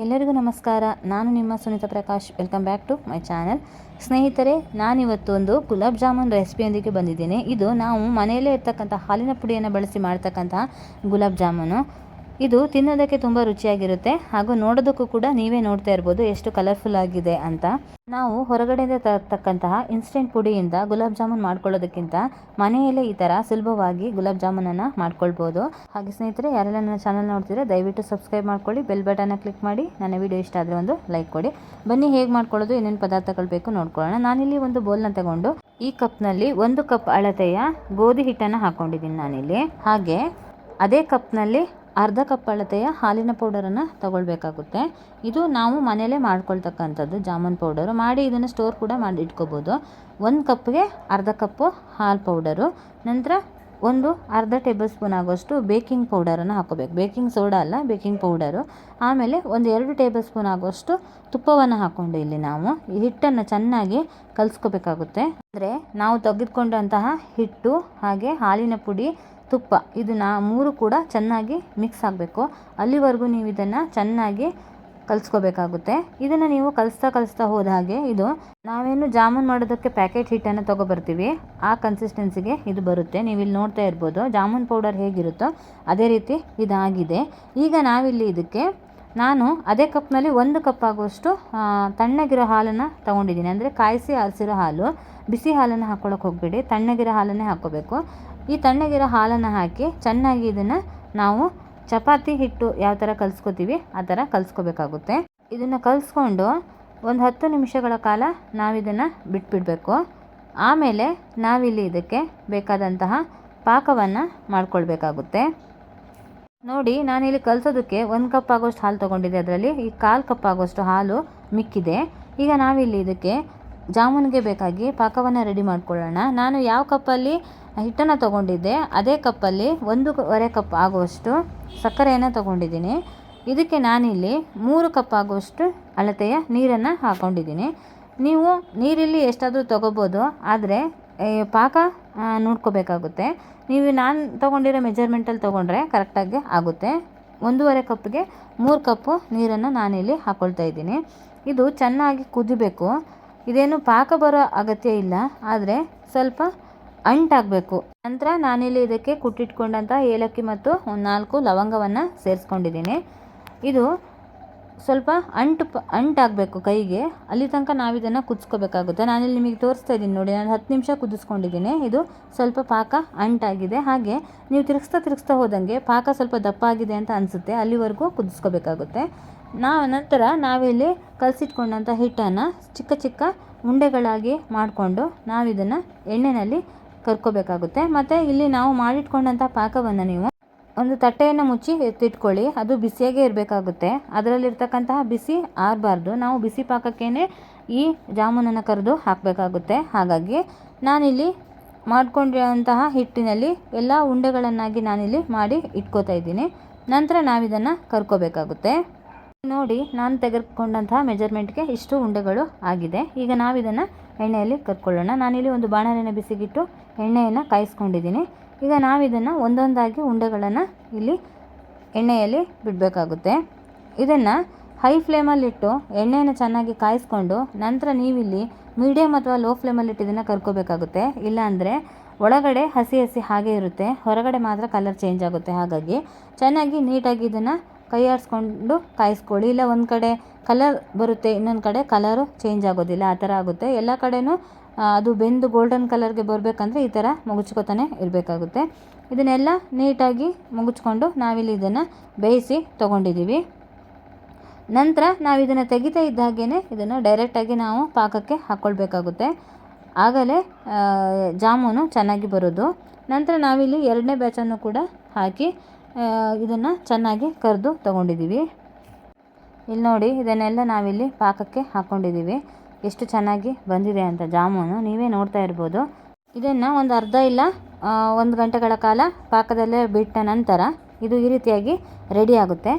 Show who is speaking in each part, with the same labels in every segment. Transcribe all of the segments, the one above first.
Speaker 1: ಎಲ್ಲರಿಗೂ ನಮಸ್ಕಾರ. ನಾನು ನಿಮ್ಮ Sunita Prakash. Welcome back to my channel. ಸ್ನೇಹಿತರೆ, ನಾನಿವತ್ತು ಒಂದು ಗುಲಾಬ್ ಜಾಮೂನ್ ರೆಸಿಪಿಯೊಂದಿಗೆ ಬಂದಿದ್ದೇನೆ. ಇದು ನಾವು ಮನೆಯಲ್ಲೇ ಇರ್ತಕ್ಕಂಥ ಹಾಲಿನ ಪುಡಿಯನ್ನು ಬಳಸಿ ಮಾಡ್ತಕ್ಕಂತಹ ಗುಲಾಬ್ ಜಾಮೂನು. ಇದು ತಿನ್ನೋದಕ್ಕೆ ತುಂಬ ರುಚಿಯಾಗಿರುತ್ತೆ ಹಾಗೂ ನೋಡೋದಕ್ಕೂ ಕೂಡ ನೀವೇ ನೋಡ್ತಾ ಇರ್ಬೋದು ಎಷ್ಟು ಕಲರ್ಫುಲ್ ಆಗಿದೆ ಅಂತ. ನಾವು ಹೊರಗಡೆಯಿಂದ ತರ್ತಕ್ಕಂತಹ ಇನ್ಸ್ಟೆಂಟ್ ಪುಡಿಯಿಂದ ಗುಲಾಬ್ ಜಾಮೂನ್ ಮಾಡ್ಕೊಳ್ಳೋದಕ್ಕಿಂತ ಮನೆಯಲ್ಲೇ ಈ ಥರ ಸುಲಭವಾಗಿ ಗುಲಾಬ್ ಜಾಮೂನನ್ನು ಮಾಡ್ಕೊಳ್ಬೋದು. ಹಾಗೆ ಸ್ನೇಹಿತರೆ, ಯಾರೆಲ್ಲ ನನ್ನ ಚಾನಲ್ ನೋಡ್ತಿದ್ರೆ ದಯವಿಟ್ಟು ಸಬ್ಸ್ಕ್ರೈಬ್ ಮಾಡ್ಕೊಳ್ಳಿ, ಬೆಲ್ ಬಟನ್ನ ಕ್ಲಿಕ್ ಮಾಡಿ. ನನ್ನ ವಿಡಿಯೋ ಇಷ್ಟ ಆದರೆ ಒಂದು ಲೈಕ್ ಕೊಡಿ. ಬನ್ನಿ, ಹೇಗೆ ಮಾಡ್ಕೊಳ್ಳೋದು, ಏನೇನು ಪದಾರ್ಥಗಳು ಬೇಕು ನೋಡ್ಕೊಳ್ಳೋಣ. ನಾನಿಲ್ಲಿ ಒಂದು ಬೌಲ್ನ ತಗೊಂಡು ಈ ಕಪ್ನಲ್ಲಿ 1 ಕಪ್ ಅಳತೆಯ ಗೋಧಿ ಹಿಟ್ಟನ್ನು ಹಾಕ್ಕೊಂಡಿದ್ದೀನಿ ನಾನಿಲ್ಲಿ. ಹಾಗೆ ಅದೇ ಕಪ್ನಲ್ಲಿ ಅರ್ಧ ಕಪ್ ಅಳತೆಯ ಹಾಲಿನ ಪೌಡರನ್ನು ತಗೊಳ್ಬೇಕಾಗುತ್ತೆ. ಇದು ನಾವು ಮನೆಯಲ್ಲೇ ಮಾಡ್ಕೊಳ್ತಕ್ಕಂಥದ್ದು ಜಾಮೂನ್ ಪೌಡರು. ಮಾಡಿ ಇದನ್ನು ಸ್ಟೋರ್ ಕೂಡ ಮಾಡಿ ಇಟ್ಕೋಬೋದು. 1 ಕಪ್ಗೆ ಅರ್ಧ ಕಪ್ಪು ಹಾಲು ಪೌಡರು, ನಂತರ ಅರ್ಧ ಟೇಬಲ್ ಸ್ಪೂನ್ ಆಗೋಷ್ಟು ಬೇಕಿಂಗ್ ಪೌಡರನ್ನು ಹಾಕೋಬೇಕು. ಬೇಕಿಂಗ್ ಸೋಡಾ ಅಲ್ಲ, ಬೇಕಿಂಗ್ ಪೌಡರು. ಆಮೇಲೆ 2 ಟೇಬಲ್ ಸ್ಪೂನ್ ಆಗೋಷ್ಟು ತುಪ್ಪವನ್ನು ಹಾಕ್ಕೊಂಡು ಇಲ್ಲಿ ನಾವು ಈ ಹಿಟ್ಟನ್ನು ಚೆನ್ನಾಗಿ ಕಲಿಸ್ಕೋಬೇಕಾಗುತ್ತೆ. ಅಂದರೆ ನಾವು ತೆಗೆದುಕೊಂಡಂತಹ ಹಿಟ್ಟು ಹಾಗೆ ಹಾಲಿನ ಪುಡಿ, ತುಪ್ಪ, ಇದು 3 ಕೂಡ ಚೆನ್ನಾಗಿ ಮಿಕ್ಸ್ ಆಗಬೇಕು. ಅಲ್ಲಿವರೆಗೂ ನೀವು ಇದನ್ನು ಚೆನ್ನಾಗಿ ಕಲಿಸ್ಕೋಬೇಕಾಗುತ್ತೆ. ಇದನ್ನು ನೀವು ಕಲಿಸ್ತಾ ಹೋದ ಹಾಗೆ ಇದು ನಾವೇನು ಜಾಮೂನ್ ಮಾಡೋದಕ್ಕೆ ಪ್ಯಾಕೆಟ್ ಹಿಟ್ಟನ್ನು ತೊಗೊಬರ್ತೀವಿ, ಆ ಕನ್ಸಿಸ್ಟೆನ್ಸಿಗೆ ಇದು ಬರುತ್ತೆ. ನೀವು ಇಲ್ಲಿ ನೋಡ್ತಾ ಇರ್ಬೋದು ಜಾಮೂನ್ ಪೌಡರ್ ಹೇಗಿರುತ್ತೋ ಅದೇ ರೀತಿ ಇದಾಗಿದೆ. ಈಗ ನಾವಿಲ್ಲಿ ಇದಕ್ಕೆ ನಾನು ಅದೇ ಕಪ್ನಲ್ಲಿ 1 ಕಪ್ ಆಗುವಷ್ಟು ತಣ್ಣಗಿರೋ ಹಾಲನ್ನು ತೊಗೊಂಡಿದ್ದೀನಿ. ಅಂದರೆ ಕಾಯಿಸಿ ಆರಿಸಿರೋ ಹಾಲು. ಬಿಸಿ ಹಾಲನ್ನು ಹಾಕ್ಕೊಳ್ಳೋಕೆ ಹೋಗಬೇಡಿ, ತಣ್ಣಗಿರೋ ಹಾಲನ್ನೇ ಹಾಕ್ಕೋಬೇಕು. ಈ ತಣ್ಣಗಿರೋ ಹಾಲನ್ನು ಹಾಕಿ ಚೆನ್ನಾಗಿ ಇದನ್ನು ನಾವು ಚಪಾತಿ ಹಿಟ್ಟು ಯಾವ ಥರ ಕಲಿಸ್ಕೋತೀವಿ ಆ ಥರ ಕಲಿಸ್ಕೋಬೇಕಾಗುತ್ತೆ. ಇದನ್ನು ಕಲಿಸ್ಕೊಂಡು ಒಂದು 10 ನಿಮಿಷಗಳ ಕಾಲ ನಾವಿದನ್ನು ಬಿಟ್ಬಿಡಬೇಕು. ಆಮೇಲೆ ನಾವಿಲ್ಲಿ ಇದಕ್ಕೆ ಬೇಕಾದಂತಹ ಪಾಕವನ್ನು ಮಾಡ್ಕೊಳ್ಬೇಕಾಗುತ್ತೆ. ನೋಡಿ, ನಾನಿಲ್ಲಿ ಕಲಿಸೋದಕ್ಕೆ 1 ಕಪ್ ಆಗೋಷ್ಟು ಹಾಲು ತೊಗೊಂಡಿದ್ದೆ. ಅದರಲ್ಲಿ ಈ 1/4 ಕಪ್ ಆಗೋಷ್ಟು ಹಾಲು ಮಿಕ್ಕಿದೆ. ಈಗ ನಾವಿಲ್ಲಿ ಇದಕ್ಕೆ ಜಾಮೂನಿಗೆ ಬೇಕಾಗಿ ಪಾಕವನ್ನು ರೆಡಿ ಮಾಡ್ಕೊಳ್ಳೋಣ. ನಾನು ಯಾವ ಕಪ್ಪಲ್ಲಿ ಹಿಟ್ಟನ್ನು ತೊಗೊಂಡಿದ್ದೆ ಅದೇ ಕಪ್ಪಲ್ಲಿ 1.25 ಕಪ್ ಆಗುವಷ್ಟು ಸಕ್ಕರೆಯನ್ನು ತೊಗೊಂಡಿದ್ದೀನಿ. ಇದಕ್ಕೆ ನಾನಿಲ್ಲಿ 3 ಕಪ್ ಆಗುವಷ್ಟು ಅಳತೆಯ ನೀರನ್ನು ಹಾಕ್ಕೊಂಡಿದ್ದೀನಿ. ನೀವು ನೀರಿಲ್ಲಿ ಎಷ್ಟಾದರೂ ತೊಗೋಬೋದು, ಆದರೆ ಪಾಕ ನೋಡ್ಕೋಬೇಕಾಗುತ್ತೆ. ನೀವು ನಾನು ತೊಗೊಂಡಿರೋ ಮೆಜರ್ಮೆಂಟಲ್ಲಿ ತೊಗೊಂಡ್ರೆ ಕರೆಕ್ಟಾಗಿ ಆಗುತ್ತೆ. 1.25 ಕಪ್ಗೆ 3 ಕಪ್ಪು ನೀರನ್ನು ನಾನಿಲ್ಲಿ ಹಾಕ್ಕೊಳ್ತಾ ಇದ್ದೀನಿ. ಇದು ಚೆನ್ನಾಗಿ ಕುದಿಬೇಕು. ಇದೇನು ಪಾಕ ಬರೋ ಅಗತ್ಯ ಇಲ್ಲ, ಆದರೆ ಸ್ವಲ್ಪ ಅಂಟಾಗಬೇಕು. ನಂತರ ನಾನಿಲ್ಲಿ ಇದಕ್ಕೆ ಕುಟ್ಟಿಟ್ಕೊಂಡಂಥ ಏಲಕ್ಕಿ ಮತ್ತು 4 ಲವಂಗವನ್ನು ಸೇರಿಸ್ಕೊಂಡಿದ್ದೀನಿ. ಇದು ಸ್ವಲ್ಪ ಅಂಟಾಗಬೇಕು ಕೈಗೆ, ಅಲ್ಲಿ ತನಕ ನಾವಿದನ್ನು ಕುದಿಸ್ಕೋಬೇಕಾಗುತ್ತೆ. ನಾನಿಲ್ಲಿ ನಿಮಗೆ ತೋರಿಸ್ತಾ ಇದ್ದೀನಿ ನೋಡಿ, ನಾನು 10 ನಿಮಿಷ ಕುದಿಸ್ಕೊಂಡಿದ್ದೀನಿ. ಇದು ಸ್ವಲ್ಪ ಪಾಕ ಅಂಟಾಗಿದೆ. ಹಾಗೆ ನೀವು ತಿರುಗಿಸ್ತಾ ಹೋದಂಗೆ ಪಾಕ ಸ್ವಲ್ಪ ದಪ್ಪ ಆಗಿದೆ ಅಂತ ಅನಿಸುತ್ತೆ, ಅಲ್ಲಿವರೆಗೂ ಕುದಿಸ್ಕೋಬೇಕಾಗುತ್ತೆ. ನಂತರ ನಾವಿಲ್ಲಿ ಕಲಸಿಟ್ಕೊಂಡಂಥ ಹಿಟ್ಟನ್ನು ಚಿಕ್ಕ ಚಿಕ್ಕ ಉಂಡೆಗಳಾಗಿ ಮಾಡಿಕೊಂಡು ನಾವಿದನ್ನು ಎಣ್ಣೆಯಲ್ಲಿ ಕರ್ಕೋಬೇಕಾಗುತ್ತೆ. ಮತ್ತು ಇಲ್ಲಿ ನಾವು ಮಾಡಿಟ್ಕೊಂಡಂಥ ಪಾಕವನ್ನು ನೀವು ಒಂದು ತಟ್ಟೆಯನ್ನು ಮುಚ್ಚಿ ಎತ್ತಿಟ್ಕೊಳ್ಳಿ. ಅದು ಬಿಸಿಯಾಗೇ ಇರಬೇಕಾಗುತ್ತೆ. ಅದರಲ್ಲಿರ್ತಕ್ಕಂತಹ ಬಿಸಿ ಆರಬಾರ್ದು. ನಾವು ಬಿಸಿ ಪಾಕಕ್ಕೇ ಈ ಜಾಮೂನನ್ನು ಕರೆದು ಹಾಕಬೇಕಾಗುತ್ತೆ. ಹಾಗಾಗಿ ನಾನಿಲ್ಲಿ ಮಾಡ್ಕೊಂಡಿರೋಂತಹ ಹಿಟ್ಟಿನಲ್ಲಿ ಎಲ್ಲ ಉಂಡೆಗಳನ್ನಾಗಿ ನಾನಿಲ್ಲಿ ಮಾಡಿ ಇಟ್ಕೋತಾ ಇದ್ದೀನಿ. ನಂತರ ನಾವಿದನ್ನು ಕರ್ಕೋಬೇಕಾಗುತ್ತೆ. ನೋಡಿ, ನಾನು ತೆಗೆದುಕೊಂಡಂತಹ ಮೆಜರ್ಮೆಂಟ್ಗೆ ಇಷ್ಟು ಉಂಡೆಗಳು ಆಗಿದೆ. ಈಗ ನಾವಿದನ್ನು ಎಣ್ಣೆಯಲ್ಲಿ ಕರ್ಕೊಳ್ಳೋಣ. ನಾನಿಲ್ಲಿ ಒಂದು ಬಾಣಲೆನ ಬಿಸಿಗಿಟ್ಟು ಎಣ್ಣೆಯನ್ನು ಕಾಯಿಸ್ಕೊಂಡಿದ್ದೀನಿ. ಈಗ ನಾವಿದನ್ನು ಒಂದೊಂದಾಗಿ ಉಂಡೆಗಳನ್ನು ಇಲ್ಲಿ ಎಣ್ಣೆಯಲ್ಲಿ ಬಿಡಬೇಕಾಗುತ್ತೆ. ಇದನ್ನು ಹೈ ಫ್ಲೇಮಲ್ಲಿಟ್ಟು ಎಣ್ಣೆಯನ್ನು ಚೆನ್ನಾಗಿ ಕಾಯಿಸ್ಕೊಂಡು ನಂತರ ನೀವಿಲ್ಲಿ ಮೀಡಿಯಮ್ ಅಥವಾ ಲೋ ಫ್ಲೇಮಲ್ಲಿಟ್ಟು ಇದನ್ನು ಕರ್ಕೋಬೇಕಾಗುತ್ತೆ. ಇಲ್ಲಾಂದರೆ ಒಳಗಡೆ ಹಸಿ ಹಾಗೆ ಇರುತ್ತೆ, ಹೊರಗಡೆ ಮಾತ್ರ ಕಲರ್ ಚೇಂಜ್ ಆಗುತ್ತೆ. ಹಾಗಾಗಿ ಚೆನ್ನಾಗಿ ನೀಟಾಗಿ ಇದನ್ನು ಕೈ ಆಡಿಸ್ಕೊಂಡು ಕಾಯಿಸ್ಕೊಳ್ಳಿ. ಇಲ್ಲ ಒಂದು ಕಡೆ ಕಲರ್ ಬರುತ್ತೆ, ಇನ್ನೊಂದು ಕಡೆ ಕಲರು ಚೇಂಜ್ ಆಗೋದಿಲ್ಲ, ಆ ಥರ ಆಗುತ್ತೆ. ಎಲ್ಲ ಕಡೆನೂ ಅದು ಬೆಂದು ಗೋಲ್ಡನ್ ಕಲರ್ಗೆ ಬರಬೇಕಂದ್ರೆ ಈ ಥರ ಮುಗುಚ್ಕೋತಾನೆ ಇರಬೇಕಾಗುತ್ತೆ. ಇದನ್ನೆಲ್ಲ ನೀಟಾಗಿ ಮುಗುಚ್ಕೊಂಡು ನಾವಿಲ್ಲಿ ಇದನ್ನು ಬೇಯಿಸಿ ತೊಗೊಂಡಿದ್ದೀವಿ. ನಂತರ ನಾವಿದನ್ನು ತೆಗಿತಾ ಇದ್ದ ಹಾಗೇ ಇದನ್ನು ಡೈರೆಕ್ಟಾಗಿ ನಾವು ಪಾಕಕ್ಕೆ ಹಾಕ್ಕೊಳ್ಬೇಕಾಗುತ್ತೆ. ಆಗಲೇ ಜಾಮೂನು ಚೆನ್ನಾಗಿ ಬರೋದು. ನಂತರ ನಾವಿಲ್ಲಿ 2ನೇ ಬ್ಯಾಚನ್ನು ಕೂಡ ಹಾಕಿ ಇದನ್ನು ಚೆನ್ನಾಗಿ ಕರೆದು ತೊಗೊಂಡಿದ್ದೀವಿ. ಇಲ್ಲಿ ನೋಡಿ, ಇದನ್ನೆಲ್ಲ ನಾವಿಲ್ಲಿ ಪಾಕಕ್ಕೆ ಹಾಕ್ಕೊಂಡಿದ್ದೀವಿ. ಎಷ್ಟು ಚೆನ್ನಾಗಿ ಬಂದಿದೆ ಅಂತ ಜಾಮೂನು ನೀವೇ ನೋಡ್ತಾ ಇರ್ಬೋದು. ಇದನ್ನು ಒಂದು ಅರ್ಧ ಇಲ್ಲ 1 ಗಂಟೆಗಳ ಕಾಲ ಪಾಕದಲ್ಲೇ ಬಿಟ್ಟ ನಂತರ ಇದು ಈ ರೀತಿಯಾಗಿ ರೆಡಿ ಆಗುತ್ತೆ.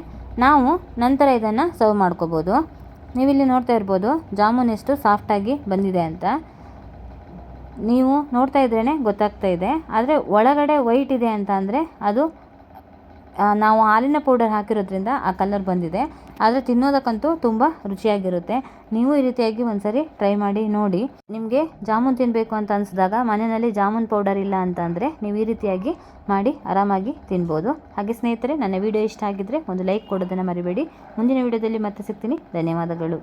Speaker 1: ನಾವು ನಂತರ ಇದನ್ನು ಸರ್ವ್ ಮಾಡ್ಕೋಬೋದು. ನೀವಿಲ್ಲಿ ನೋಡ್ತಾ ಇರ್ಬೋದು ಜಾಮೂನ್ ಎಷ್ಟು ಸಾಫ್ಟಾಗಿ ಬಂದಿದೆ ಅಂತ. ನೀವು ನೋಡ್ತಾ ಇದ್ರೇ ಗೊತ್ತಾಗ್ತಾ ಇದೆ. ಆದರೆ ಒಳಗಡೆ ವೈಟ್ ಇದೆ ಅಂತ ಅಂದರೆ ಅದು ನಾವು ಹಾಲಿನ ಪೌಡರ್ ಹಾಕಿರೋದ್ರಿಂದ ಆ ಕಲರ್ ಬಂದಿದೆ. ಆದರೆ ತಿನ್ನೋದಕ್ಕಂತೂ ತುಂಬ ರುಚಿಯಾಗಿರುತ್ತೆ. ನೀವು ಈ ರೀತಿಯಾಗಿ ಒಂದ್ಸರಿ ಟ್ರೈ ಮಾಡಿ ನೋಡಿ. ನಿಮಗೆ ಜಾಮೂನ್ ತಿನ್ನಬೇಕು ಅಂತ ಅನಿಸಿದಾಗ ಮನೆಯಲ್ಲಿ ಜಾಮೂನ್ ಪೌಡರ್ ಇಲ್ಲ ಅಂತಂದರೆ ನೀವು ಈ ರೀತಿಯಾಗಿ ಮಾಡಿ ಆರಾಮಾಗಿ ತಿನ್ಬೋದು. ಹಾಗೆ ಸ್ನೇಹಿತರೆ, ನನ್ನ ವಿಡಿಯೋ ಇಷ್ಟ ಆಗಿದ್ದರೆ ಒಂದು ಲೈಕ್ ಕೊಡೋದನ್ನು ಮರಿಬೇಡಿ. ಮುಂದಿನ ವಿಡಿಯೋದಲ್ಲಿ ಮತ್ತೆ ಸಿಗ್ತೀನಿ. ಧನ್ಯವಾದಗಳು.